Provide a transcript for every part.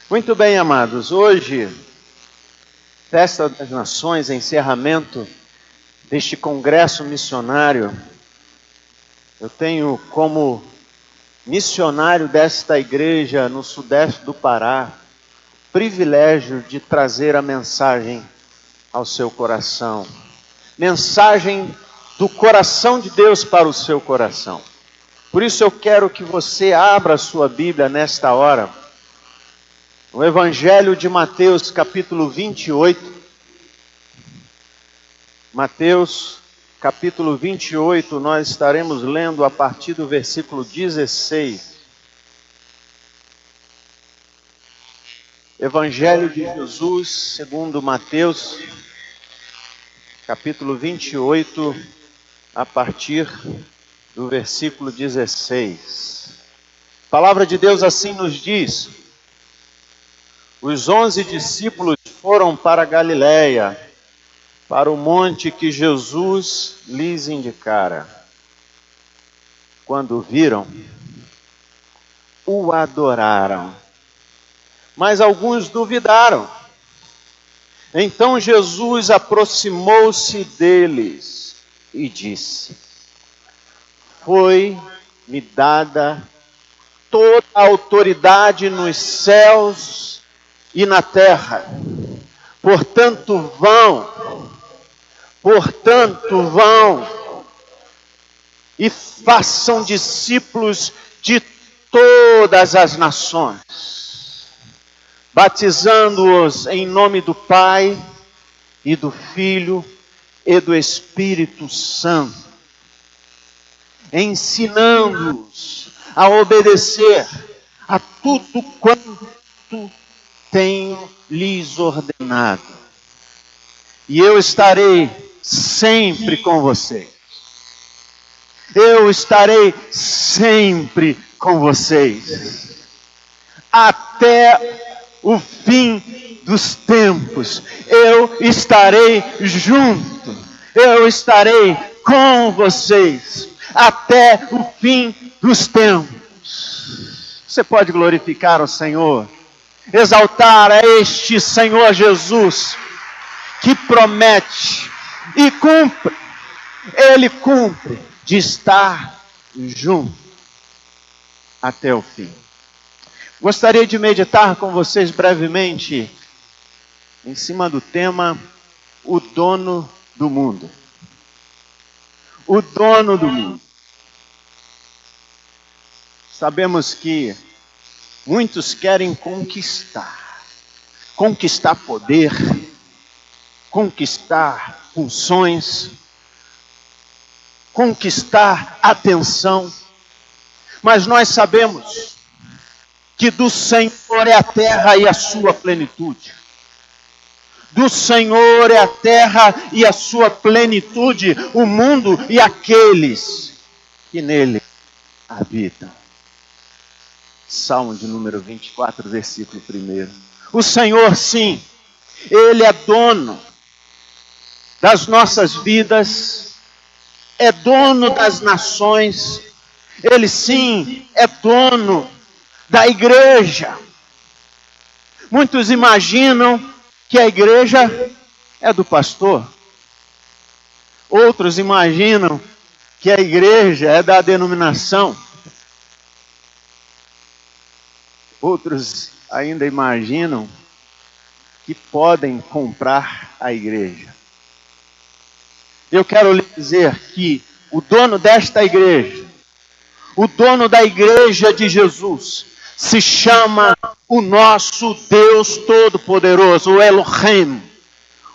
Muito bem, amados. Hoje, Festa das Nações, encerramento deste congresso missionário. Eu tenho como missionário desta igreja no sudeste do Pará, o privilégio de trazer a mensagem ao seu coração. Mensagem do coração de Deus para o seu coração. Por isso eu quero que você abra a sua Bíblia nesta hora, no Evangelho de Mateus, capítulo 28. Mateus, capítulo 28, nós estaremos lendo a partir do versículo 16. Evangelho de Jesus, segundo Mateus, capítulo 28, a partir do versículo 16. A palavra de Deus assim nos diz: os 11 discípulos foram para Galiléia, para o monte que Jesus lhes indicara. Quando o viram, o adoraram, mas alguns duvidaram. Então Jesus aproximou-se deles e disse: foi-me dada toda a autoridade nos céus e na terra. Portanto vão e façam discípulos de todas as nações, batizando-os em nome do Pai e do Filho e do Espírito Santo, ensinando-os a obedecer a tudo quanto tenho lhes ordenado. E eu estarei sempre com vocês. Eu estarei sempre com vocês, até o fim dos tempos. Eu estarei junto. Eu estarei com vocês até o fim dos tempos. Você pode glorificar o Senhor, exaltar a este Senhor Jesus, que promete e cumpre. Ele cumpre de estar junto até o fim. Gostaria de meditar com vocês brevemente em cima do tema o dono do mundo. O dono do mundo. Sabemos que muitos querem conquistar poder, conquistar funções, conquistar atenção, mas nós sabemos que do Senhor é a terra e a sua plenitude. Do Senhor é a terra e a sua plenitude, o mundo e aqueles que nele habitam. Salmo de número 24, versículo 1. O Senhor, sim, Ele é dono das nossas vidas, é dono das nações. Ele, sim, é dono da igreja. Muitos imaginam que a igreja é do pastor. Outros imaginam que a igreja é da denominação. Outros ainda imaginam que podem comprar a igreja. Eu quero lhe dizer que o dono desta igreja, o dono da igreja de Jesus, se chama o nosso Deus Todo-Poderoso, o Elohim,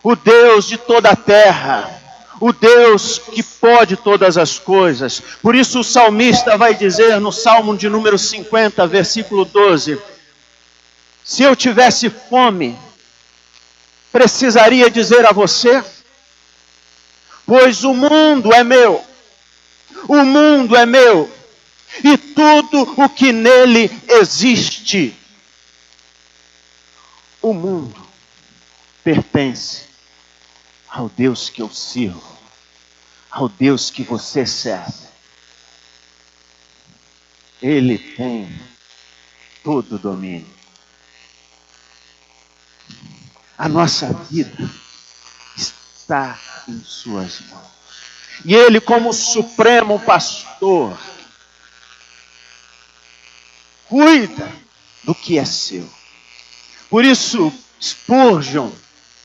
o Deus de toda a terra, o Deus que pode todas as coisas. Por isso o salmista vai dizer no Salmo de número 50, versículo 12, se eu tivesse fome, precisaria dizer a você, pois o mundo é meu, e tudo o que nele existe. O mundo pertence ao Deus que eu sirvo, ao Deus que você serve. Ele tem todo o domínio. A nossa vida está em suas mãos. E Ele, como supremo pastor, cuida do que é seu. Por isso, Spurgeon,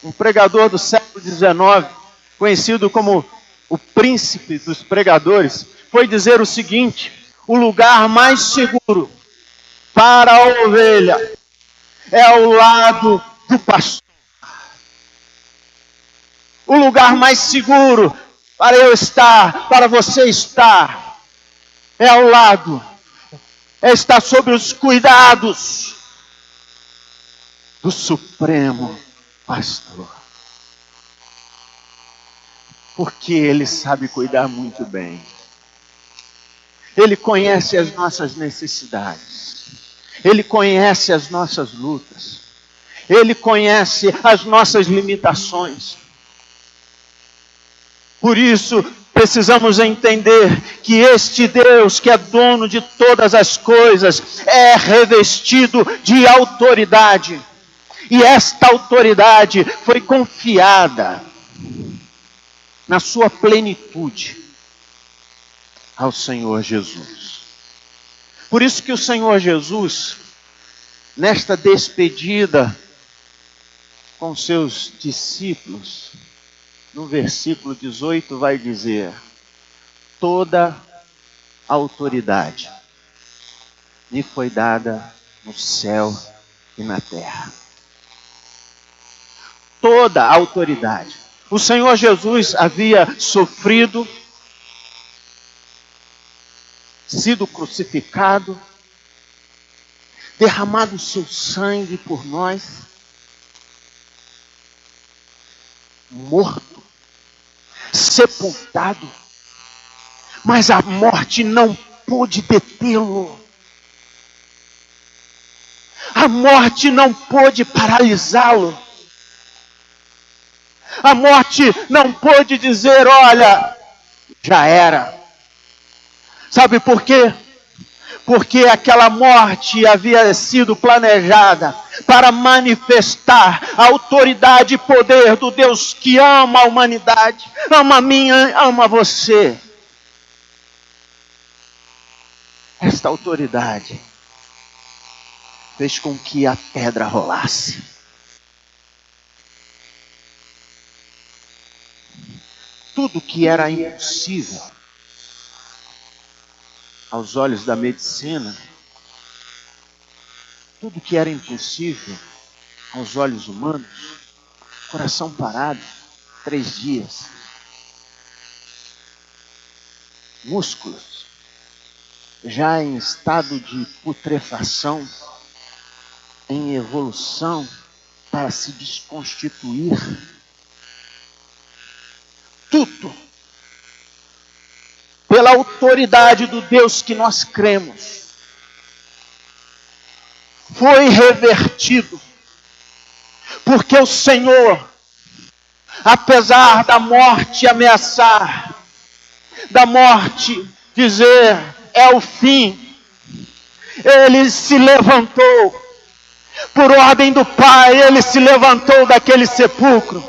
um pregador do século XIX, conhecido como o príncipe dos pregadores, foi dizer o seguinte: o lugar mais seguro para a ovelha é ao lado do pastor. O lugar mais seguro para eu estar, para você estar, é ao lado, é estar sob os cuidados do Supremo Pastor. Porque Ele sabe cuidar muito bem. Ele conhece as nossas necessidades. Ele conhece as nossas lutas. Ele conhece as nossas limitações. Por isso, precisamos entender que este Deus, que é dono de todas as coisas, é revestido de autoridade. E esta autoridade foi confiada na sua plenitude ao Senhor Jesus. Por isso que o Senhor Jesus, nesta despedida com seus discípulos, no versículo 18 vai dizer: toda a autoridade me foi dada no céu e na terra. Toda a autoridade. O Senhor Jesus havia sofrido, sido crucificado, derramado o seu sangue por nós, morto, sepultado, mas a morte não pôde detê-lo. A morte não pôde paralisá-lo. A morte não pôde dizer: olha, já era. Sabe por quê? Porque aquela morte havia sido planejada para manifestar a autoridade e poder do Deus que ama a humanidade, ama a mim, ama você. Esta autoridade fez com que a pedra rolasse. Tudo que era impossível aos olhos da medicina, tudo que era impossível aos olhos humanos, coração parado, 3 dias, músculos já em estado de putrefação, em evolução para se desconstituir, tudo pela autoridade do Deus que nós cremos, foi revertido, porque o Senhor, apesar da morte ameaçar, da morte dizer é o fim, Ele se levantou, por ordem do Pai, Ele se levantou daquele sepulcro,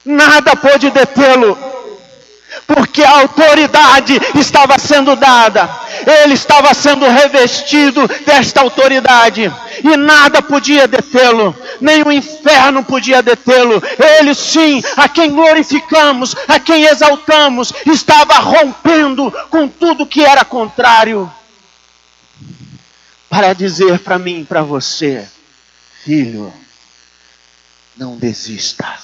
nada pôde detê-lo, porque a autoridade estava sendo dada, Ele estava sendo revestido desta autoridade, e nada podia detê-lo, nem o inferno podia detê-lo. Ele sim, a quem glorificamos, a quem exaltamos, estava rompendo com tudo que era contrário, para dizer para mim e para você: filho, não desista.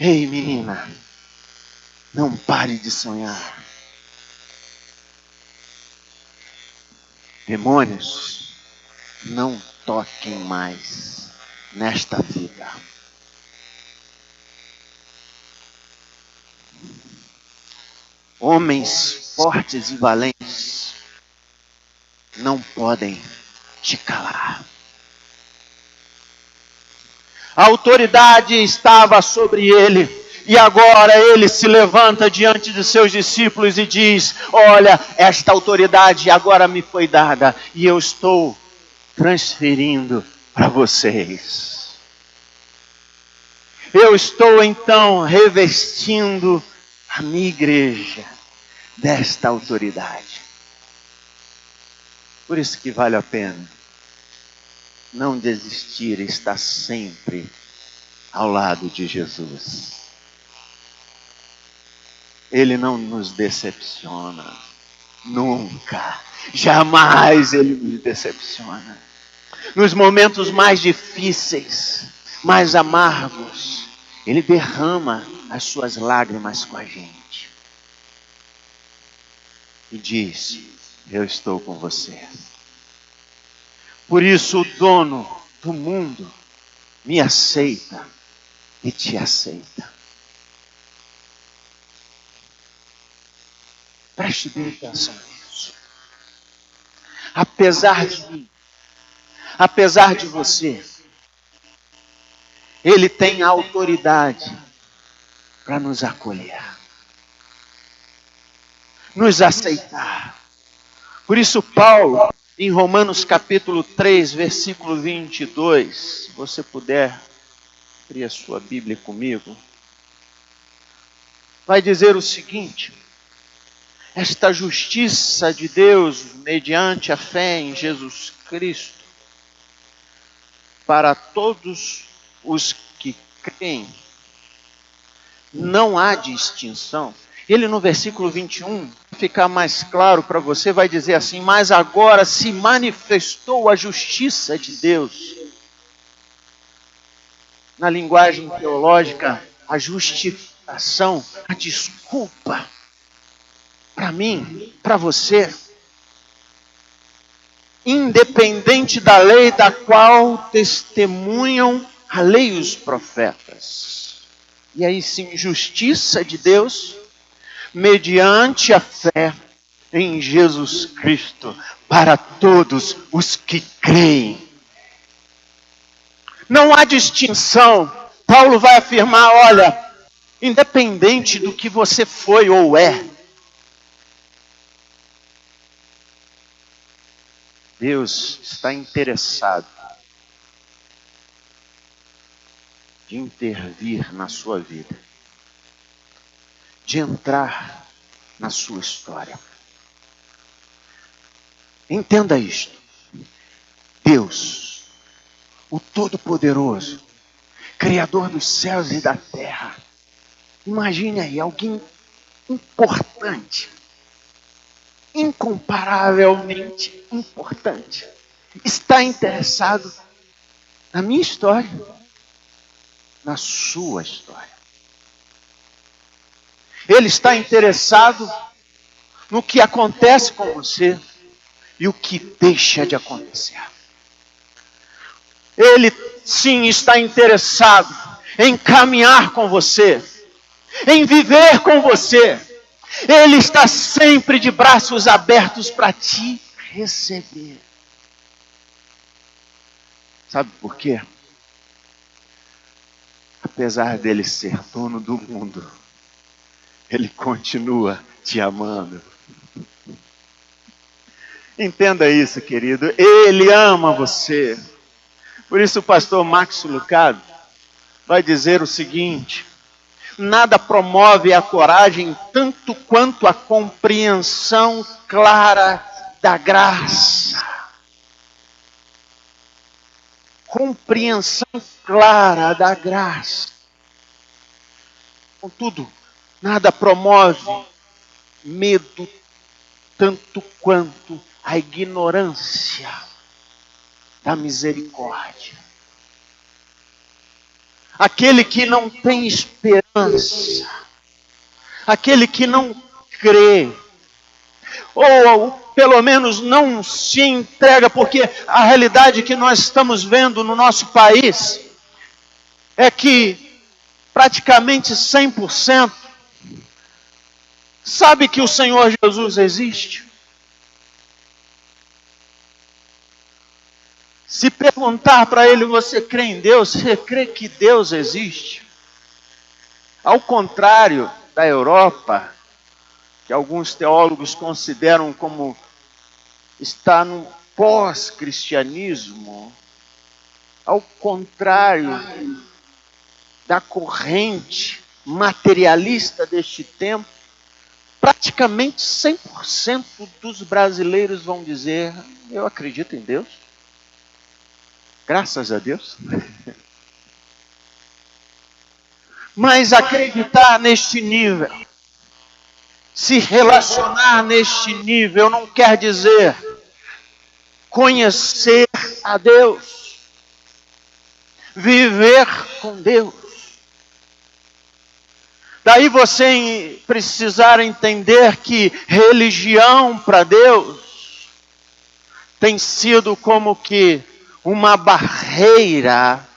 Ei, menina, não pare de sonhar. Demônios, não toquem mais nesta vida. Homens fortes e valentes não podem te calar. A autoridade estava sobre ele, e agora ele se levanta diante de seus discípulos e diz: olha, esta autoridade agora me foi dada, e eu estou transferindo para vocês. Eu estou então revestindo a minha igreja desta autoridade. Por isso que vale a pena não desistir, estar sempre ao lado de Jesus. Ele não nos decepciona, nunca, jamais Ele nos decepciona. Nos momentos mais difíceis, mais amargos, Ele derrama as suas lágrimas com a gente e diz: eu estou com você. Por isso o dono do mundo me aceita e te aceita. Preste bem atenção nisso. Apesar de mim, apesar de você, Ele tem autoridade para nos acolher, nos aceitar. Por isso Paulo, em Romanos capítulo 3, versículo 22, se você puder abrir a sua Bíblia comigo, vai dizer o seguinte: esta justiça de Deus, mediante a fé em Jesus Cristo, para todos os que creem, não há distinção. Ele no versículo 21, para ficar mais claro para você, vai dizer assim: mas agora se manifestou a justiça de Deus. Na linguagem teológica, a justificação, a desculpa, para mim, para você, independente da lei da qual testemunham a lei e os profetas. E aí sim, justiça de Deus, mediante a fé em Jesus Cristo, para todos os que creem. Não há distinção. Paulo vai afirmar: olha, independente do que você foi ou é, Deus está interessado de intervir na sua vida, de entrar na sua história. Entenda isto. Deus, o Todo-Poderoso, Criador dos céus e da terra. Imagine aí, alguém importante, incomparavelmente importante, está interessado na minha história, na sua história. Ele está interessado no que acontece com você e o que deixa de acontecer. Ele sim está interessado em caminhar com você, em viver com você. Ele está sempre de braços abertos para te receber. Sabe por quê? Apesar dele ser dono do mundo, Ele continua te amando. Entenda isso, querido. Ele ama você. Por isso o pastor Max Lucado vai dizer o seguinte: nada promove a coragem tanto quanto a compreensão clara da graça. Compreensão clara da graça. Contudo, nada promove medo tanto quanto a ignorância da misericórdia. Aquele que não tem esperança, aquele que não crê, ou pelo menos não se entrega, porque a realidade que nós estamos vendo no nosso país é que praticamente 100% sabe que o Senhor Jesus existe. Se perguntar para ele: você crê em Deus? Você crê que Deus existe? Ao contrário da Europa, que alguns teólogos consideram como está pós-cristianismo, ao contrário da corrente materialista deste tempo, praticamente 100% dos brasileiros vão dizer: eu acredito em Deus. Graças a Deus. Mas acreditar neste nível, se relacionar neste nível, não quer dizer conhecer a Deus, viver com Deus. Daí você precisar entender que religião para Deus tem sido como que uma barreira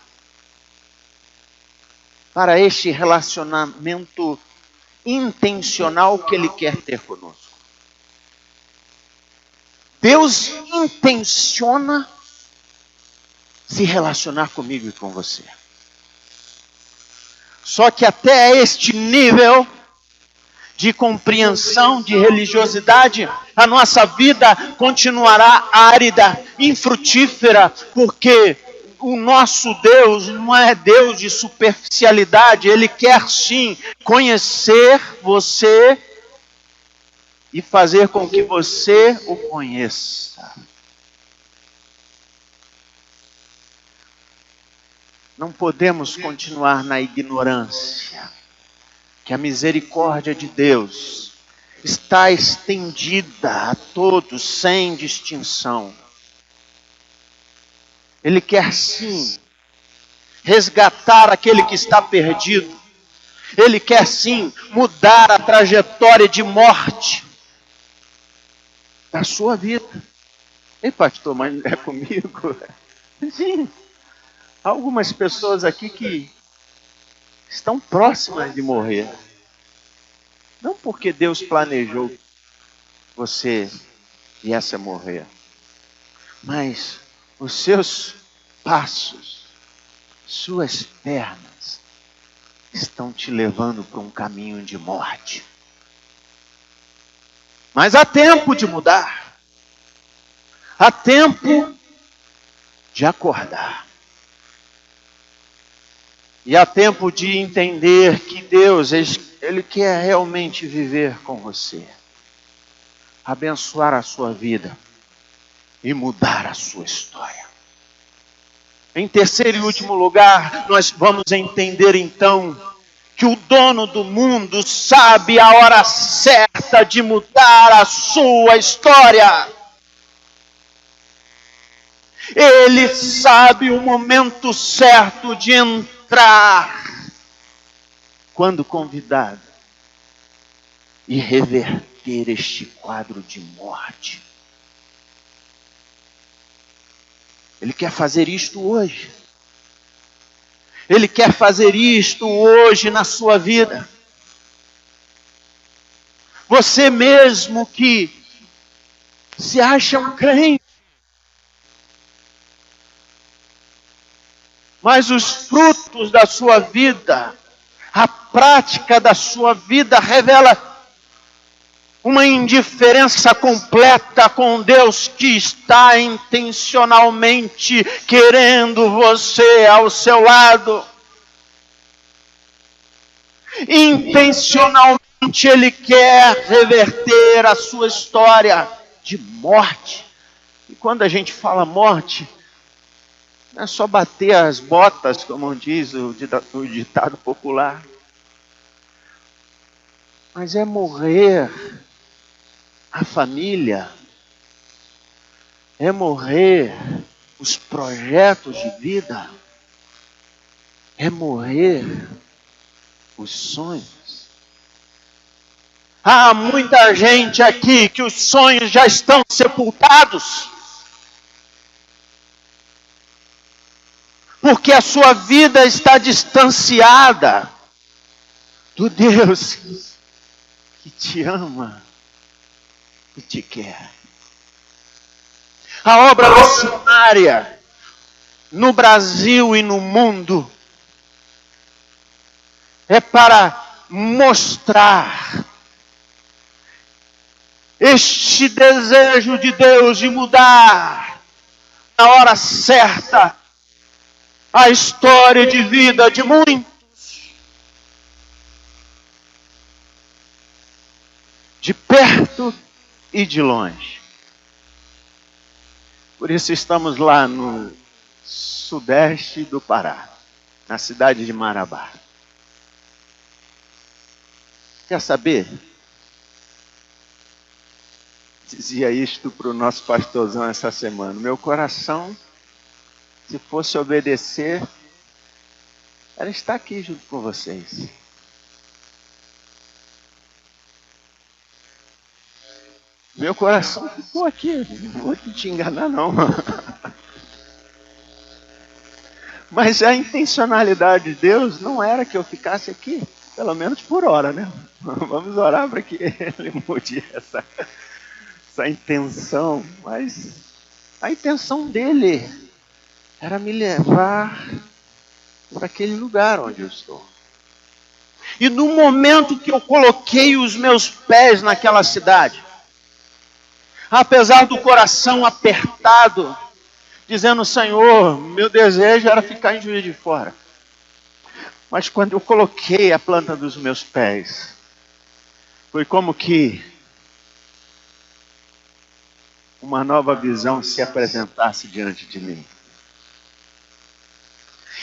para este relacionamento intencional que Ele quer ter conosco. Deus intenciona se relacionar comigo e com você. Só que até este nível de compreensão, de religiosidade, a nossa vida continuará árida, infrutífera, porque o nosso Deus não é Deus de superficialidade. Ele quer sim conhecer você e fazer com que você o conheça. Não podemos continuar na ignorância, que a misericórdia de Deus está estendida a todos, sem distinção. Ele quer sim resgatar aquele que está perdido. Ele quer sim mudar a trajetória de morte da sua vida. Ei, pastor, mas é comigo? Sim. Há algumas pessoas aqui que estão próximas de morrer. Não porque Deus planejou que você viesse a morrer, mas os seus passos, suas pernas, estão te levando para um caminho de morte. Mas há tempo de mudar. Há tempo de acordar. E há tempo de entender que Deus, Ele quer realmente viver com você. Abençoar a sua vida e mudar a sua história. Em terceiro e último lugar, nós vamos entender então que o dono do mundo sabe a hora certa de mudar a sua história. Ele sabe o momento certo de entrar, quando convidado, e reverter este quadro de morte. Ele quer fazer isto hoje. Ele quer fazer isto hoje na sua vida. Você mesmo que se acha um crente, mas os frutos da sua vida, a prática da sua vida revela uma indiferença completa com Deus que está intencionalmente querendo você ao seu lado. Intencionalmente Ele quer reverter a sua história de morte. E quando a gente fala morte, não é só bater as botas, como diz o ditado popular. Mas é morrer a família, é morrer os projetos de vida, é morrer os sonhos. Há muita gente aqui que os sonhos já estão sepultados, porque a sua vida está distanciada do Deus que te ama e te quer. A obra missionária no Brasil e no mundo é para mostrar este desejo de Deus de mudar na hora certa a história de vida de muitos, de perto e de longe. Por isso estamos lá no sudeste do Pará, na cidade de Marabá. Quer saber? Dizia isto para o nosso pastorzão essa semana. Meu coração, se fosse obedecer, era estar aqui junto com vocês. Meu coração ficou aqui. Não vou te enganar, não. Mas a intencionalidade de Deus não era que eu ficasse aqui. Pelo menos por hora, né? Vamos orar para que Ele mude essa intenção. Mas a intenção dele era me levar para aquele lugar onde eu estou. E no momento que eu coloquei os meus pés naquela cidade, apesar do coração apertado, dizendo: Senhor, meu desejo era ficar em Juiz de Fora. Mas quando eu coloquei a planta dos meus pés, foi como que uma nova visão se apresentasse diante de mim.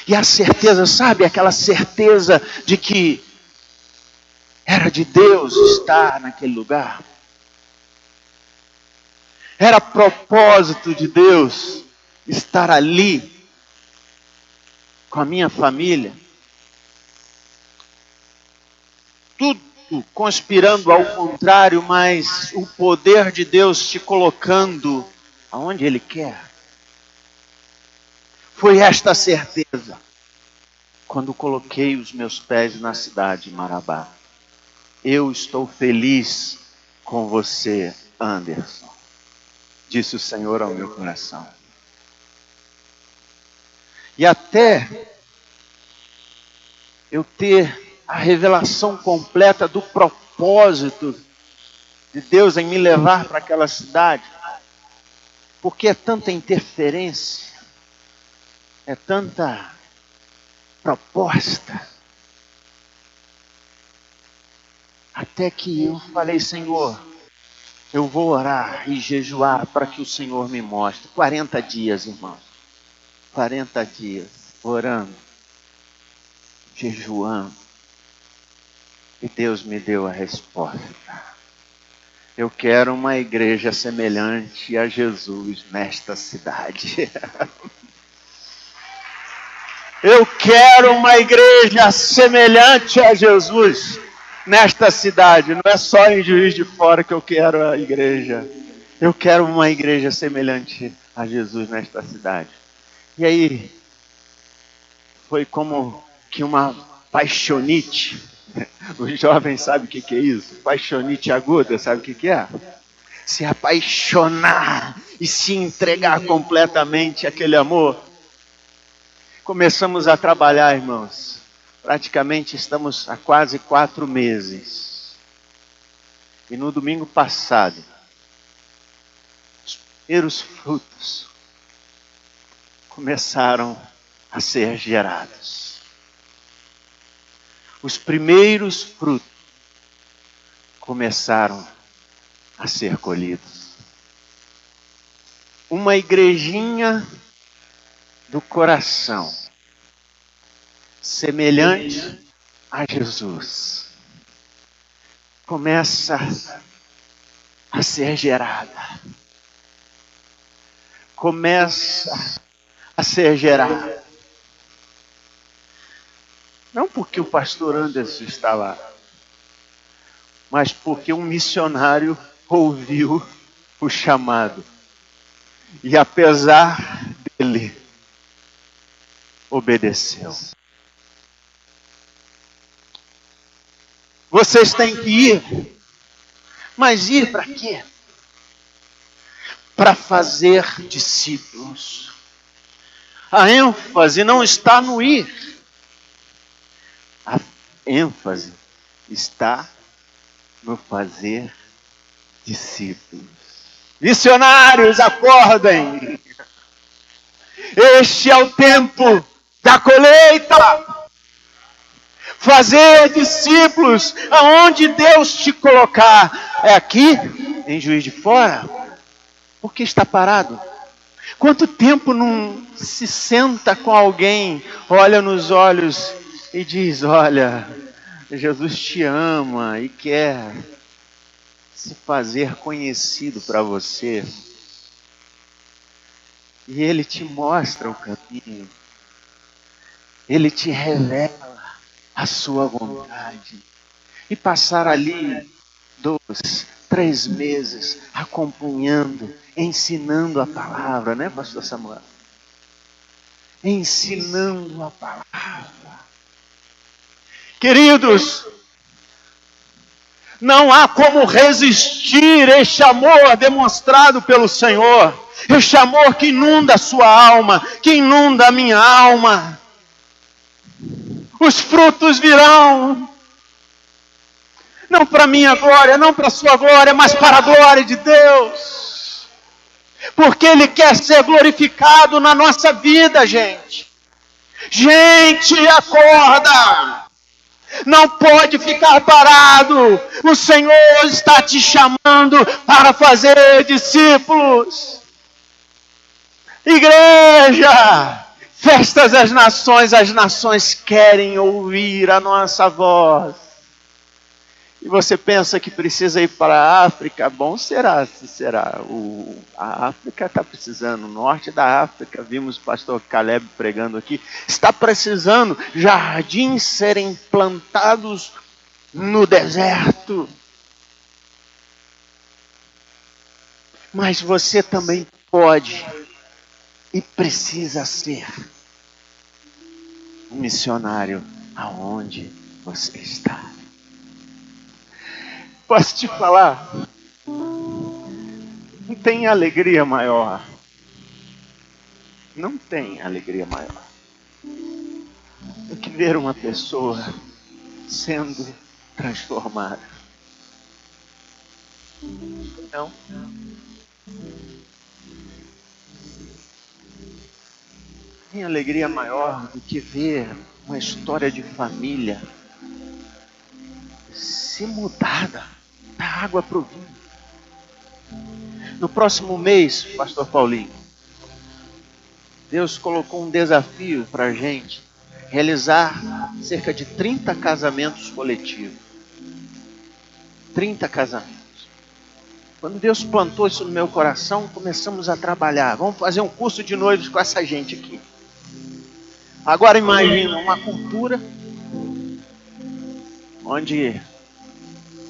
E a certeza, sabe, aquela certeza de que era de Deus estar naquele lugar. Era propósito de Deus estar ali com a minha família. Tudo conspirando ao contrário, mas o poder de Deus te colocando aonde Ele quer. Foi esta certeza quando coloquei os meus pés na cidade de Marabá. Eu estou feliz com você, Anderson, disse o Senhor ao meu coração. E até eu ter a revelação completa do propósito de Deus em me levar para aquela cidade, porque é tanta interferência, é tanta proposta, até que eu falei: Senhor, eu vou orar e jejuar para que o Senhor me mostre. 40 dias, irmãos. 40 dias orando, jejuando. E Deus me deu a resposta. Eu quero uma igreja semelhante a Jesus nesta cidade. Eu quero uma igreja semelhante a Jesus nesta cidade. Não é só em Juiz de Fora que eu quero a igreja. Eu quero uma igreja semelhante a Jesus nesta cidade. E aí, foi como que uma paixonite. Os jovens sabem o que é isso? Paixonite aguda, sabe o que é? Se apaixonar e se entregar completamente àquele amor. Começamos a trabalhar, irmãos. Praticamente estamos há quase 4 meses. E no domingo passado, os primeiros frutos começaram a ser gerados. Os primeiros frutos começaram a ser colhidos. Uma igrejinha do coração, semelhante a Jesus, começa a ser gerada. Começa a ser gerada. Não porque o pastor Anderson está lá, mas porque um missionário ouviu o chamado. E apesar dele, obedeceu. Vocês têm que ir. Mas ir para quê? Para fazer discípulos. A ênfase não está no ir. A ênfase está no fazer discípulos. Missionários, acordem! Este é o tempo da colheita. Fazer discípulos aonde Deus te colocar. É aqui, em Juiz de Fora? Por que está parado? Quanto tempo não se senta com alguém, olha nos olhos e diz: olha, Jesus te ama e quer se fazer conhecido para você. E Ele te mostra o caminho. Ele te revela a sua vontade. E passar ali 2, 3 meses acompanhando, ensinando a palavra, né, pastor Samuel? Ensinando a palavra. Queridos, não há como resistir este amor demonstrado pelo Senhor. Este amor que inunda a sua alma, que inunda a minha alma. Os frutos virão. Não para a minha glória, não para a sua glória, mas para a glória de Deus. Porque Ele quer ser glorificado na nossa vida, gente. Gente, acorda! Não pode ficar parado. O Senhor está te chamando para fazer discípulos. Igreja, festas das nações, as nações querem ouvir a nossa voz. E você pensa que precisa ir para a África? Bom será, se será. A África está precisando, o norte da África, vimos o pastor Caleb pregando aqui, está precisando jardins serem plantados no deserto. Mas você também pode e precisa ser um missionário aonde você está. Posso te falar? Não tem alegria maior. Não tem alegria maior do que ver uma pessoa sendo transformada. Não. Tem alegria maior do que ver uma história de família se mudada da água para o vinho. No próximo mês, pastor Paulinho, Deus colocou um desafio para a gente realizar cerca de 30 casamentos coletivos. 30 casamentos. Quando Deus plantou isso no meu coração, começamos a trabalhar. Vamos fazer um curso de noivos com essa gente aqui. Agora imagina uma cultura onde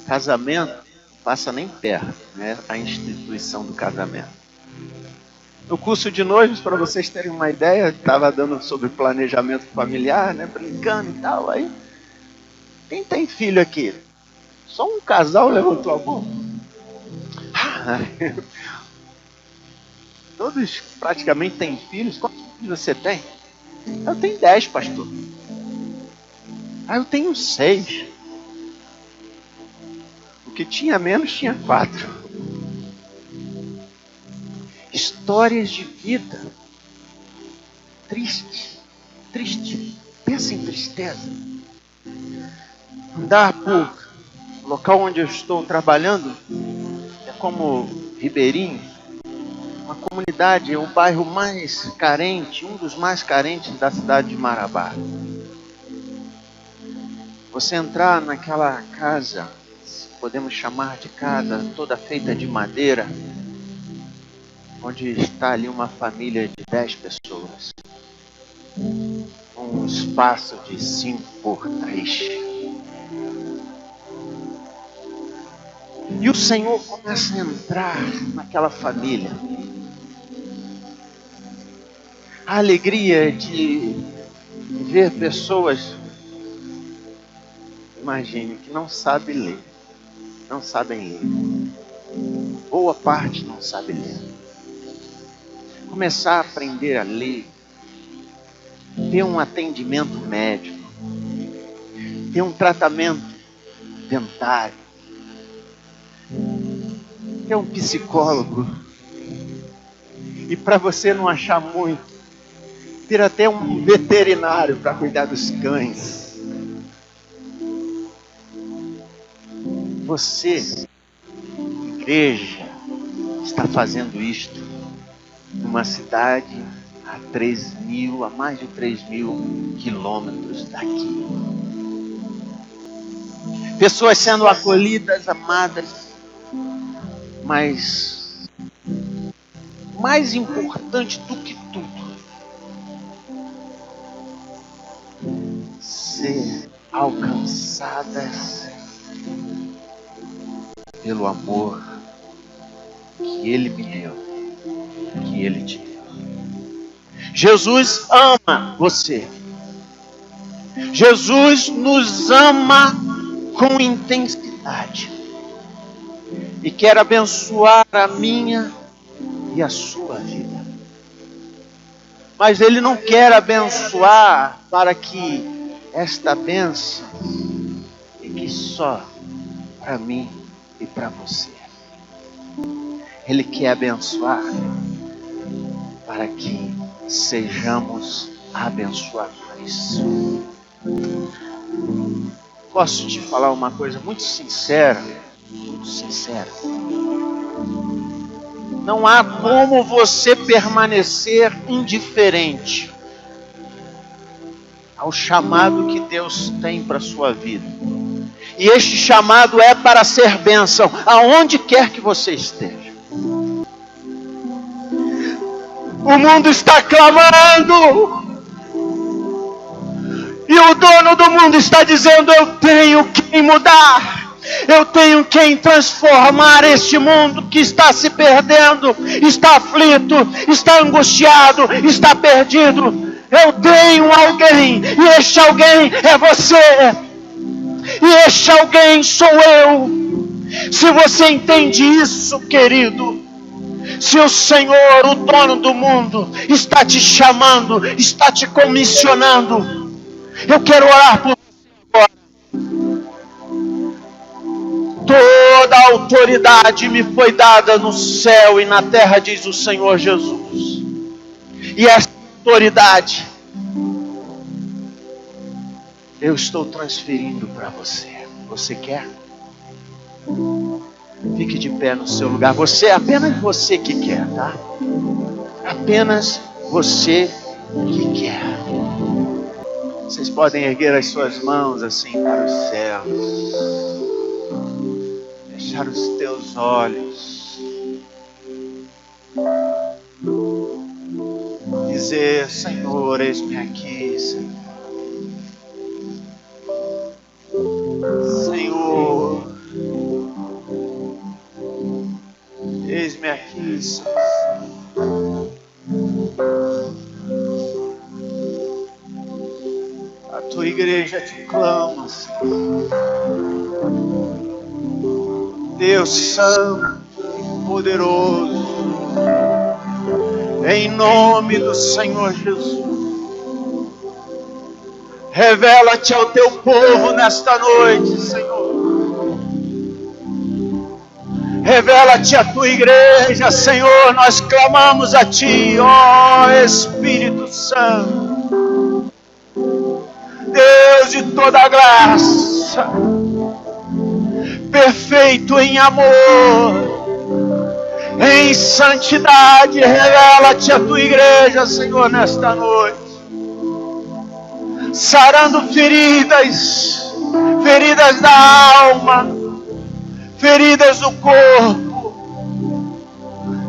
casamento não passa nem perto, né? A instituição do casamento. No curso de noivos, para vocês terem uma ideia, estava dando sobre planejamento familiar, né? Brincando e tal. Aí, quem tem filho aqui? Só um casal levantou a mão. Todos praticamente têm filhos. Quantos filhos você tem? Eu tenho 10, pastor. Eu tenho 6. O que tinha menos tinha 4. Histórias de vida. Triste. Triste. Pensa em tristeza. Andar por local onde eu estou trabalhando é como Ribeirinho. Uma comunidade, é o bairro mais carente, um dos mais carentes da cidade de Marabá. Você entrar naquela casa, podemos chamar de casa, toda feita de madeira, onde está ali uma família de 10 pessoas. Um espaço de 5x3. E o Senhor começa a entrar naquela família. A alegria de ver pessoas, imagine, que não sabem ler. Não sabem ler. Boa parte não sabe ler. Começar a aprender a ler. Ter um atendimento médico. Ter um tratamento dentário. Ter um psicólogo. E para você não achar muito, ter até um veterinário para cuidar dos cães. Você, igreja, está fazendo isto numa cidade a mais de 3.000 quilômetros daqui. Pessoas sendo acolhidas, amadas, mas mais importante do que tudo, ser alcançadas pelo amor que Ele me deu, que Ele te deu. Jesus ama você. Jesus nos ama com intensidade e quer abençoar a minha e a sua vida. Mas Ele não quer abençoar para que esta bênção fique só para mim e para você. Ele quer abençoar para que sejamos abençoadores. Posso te falar uma coisa muito sincera? Muito sincera. Não há como você permanecer indiferente ao chamado que Deus tem para a sua vida. E este chamado é para ser bênção, aonde quer que você esteja. O mundo está clamando. E o dono do mundo está dizendo: eu tenho que mudar. Eu tenho que transformar este mundo que está se perdendo, está aflito, está angustiado, está perdido. Eu tenho alguém, e este alguém é você. E este alguém sou eu. Se você entende isso, querido, se o Senhor, o dono do mundo, está te chamando, está te comissionando, eu quero orar por você agora. Toda a autoridade me foi dada no céu e na terra, diz o Senhor Jesus. E essa autoridade eu estou transferindo para você. Você quer? Fique de pé no seu lugar. Apenas você que quer, tá? Apenas você que quer. Vocês podem erguer as suas mãos assim para os céus. Fechar os teus olhos. Dizer: Senhor, eis-me aqui, Senhor. Senhor, eis-me aqui, Senhor. A tua igreja te clama, Senhor. Deus Santo e poderoso, em nome do Senhor Jesus, revela-te ao teu povo nesta noite, Senhor. Revela-te à tua igreja, Senhor. Nós clamamos a ti, ó Espírito Santo, Deus de toda graça, perfeito em amor, em santidade. Revela-te à tua igreja, Senhor, nesta noite, sarando feridas da alma, feridas do corpo,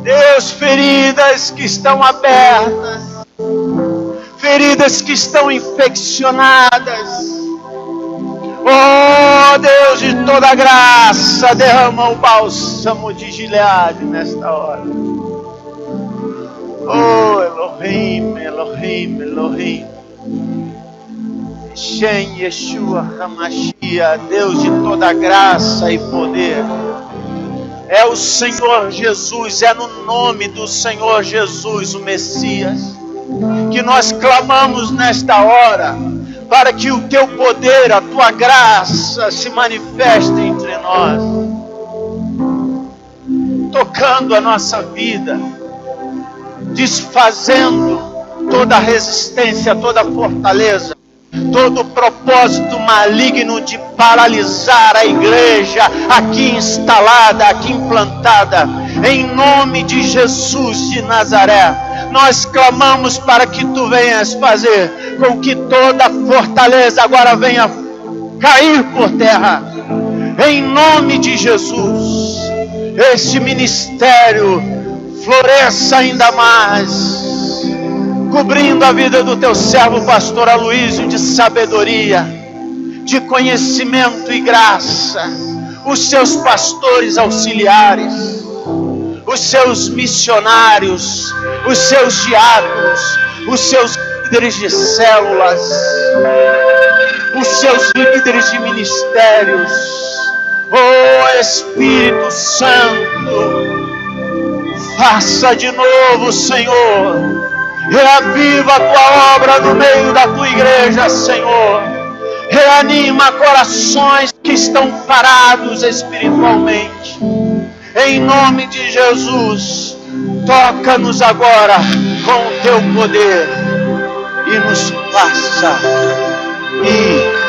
Deus, feridas que estão abertas, feridas que estão infeccionadas. Oh Deus de toda graça, derrama o bálsamo de Gileade nesta hora. Oh Elohim, Elohim, Elohim, Shem Yeshua HaMashiach, Deus de toda graça e poder. É o Senhor Jesus, é no nome do Senhor Jesus, o Messias, que nós clamamos nesta hora, para que o teu poder, a tua graça se manifeste entre nós, tocando a nossa vida, desfazendo toda resistência, toda fortaleza, todo propósito maligno de paralisar a igreja aqui instalada, aqui implantada, em nome de Jesus de Nazaré, nós clamamos para que tu venhas fazer com que toda fortaleza agora venha cair por terra, em nome de Jesus. Este ministério floresça ainda mais, cobrindo a vida do teu servo pastor Aloísio de sabedoria, de conhecimento e graça, os seus pastores auxiliares, os seus missionários, os seus diáconos, os seus líderes de células, os seus líderes de ministérios. Oh Espírito Santo, faça de novo, Senhor. Reaviva a tua obra no meio da tua igreja, Senhor. Reanima corações que estão parados espiritualmente. Em nome de Jesus, toca-nos agora com o teu poder e nos faça ir